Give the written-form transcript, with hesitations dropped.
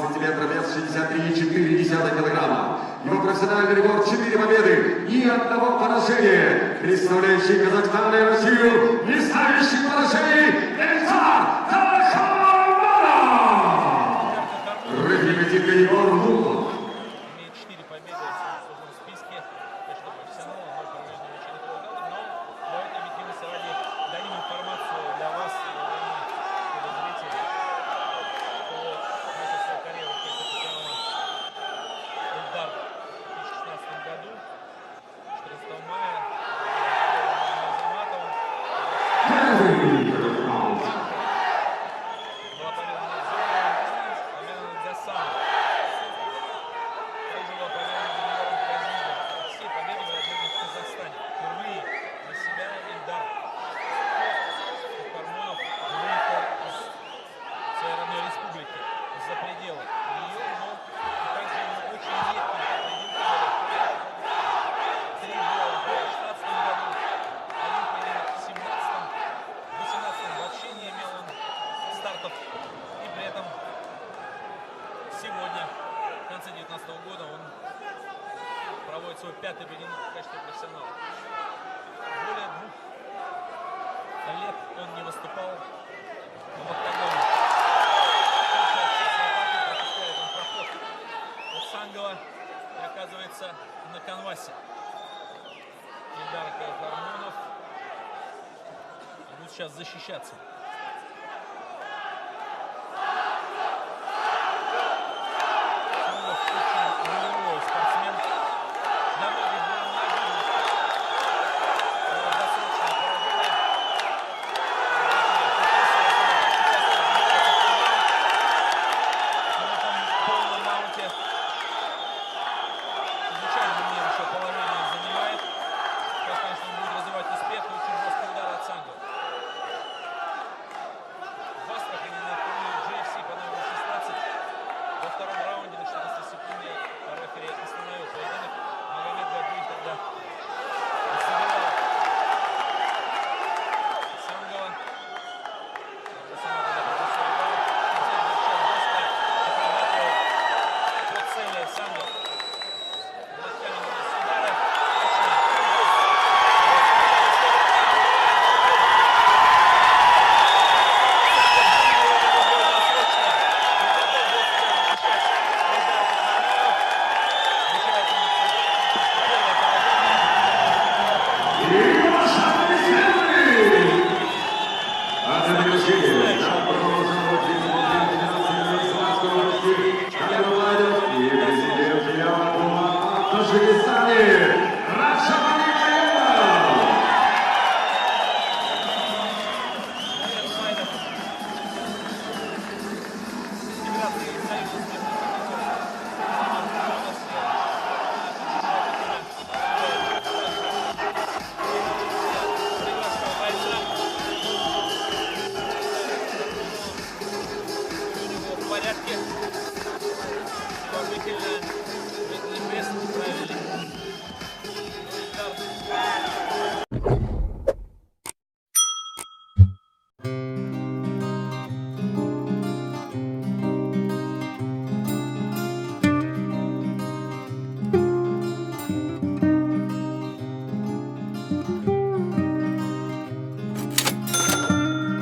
сантиметра, вес 63,4 килограмма. Его профессиональный рекорд 4 победы и 1 поражение. Представляющий Казахстан и Россию, не ставящий поражений, Эльдар Тарханов! Рыхликотинка Егор Мулов. Имеет 4 победы в сложном списке. Конечно, профессионал, но поражение очень неплохо. Но давайте объективности ради дадим информацию для вас, телезрители, кто начал свою карьеру как профессионал Эльдар в 2016 году, 14 мая, Азаматовым. Была победа над Зоей, победа над Гасаном. Также была победа над Юниором Казином. Все победы были одержаны в Казахстане. Впервые на себя Эльдар Тарханов выехал из своей родной республики, из-за пределы ее, но также очень редкий поединки были. 3 года в 2016 году, 1 поединок в 2017, в 2018 вообще не имел он стартов, и при этом сегодня, в конце 2019 года, он проводит свой 5-й поединок в качестве профессионала. Более 2 лет он не выступал в октагоне. Кончает все свои атаки, пропускает он проход от Сангова и оказывается на канвасе. Эльдар Тарханов будет сейчас защищаться. Сангов очень рулевой спортсмен. Для многих было неожиданностью. Досрочное поражение. На этом полном маунте чрезвычайно мне еще положение занимает. Сейчас, конечно, он будет развивать успех и очень жесткий удар от Сангова. В Астрахани на турнире GFC по номеру 16 во 2-м раунде на 14 секунде рефери остановил поединок. Магомед Гаджиев тогда забивал Сангова. Сама тогда пропустил удар. Здесь защищал жестко, отрабатывал по цели Сангов. Локтями нанес удары. Точно. Казахстан.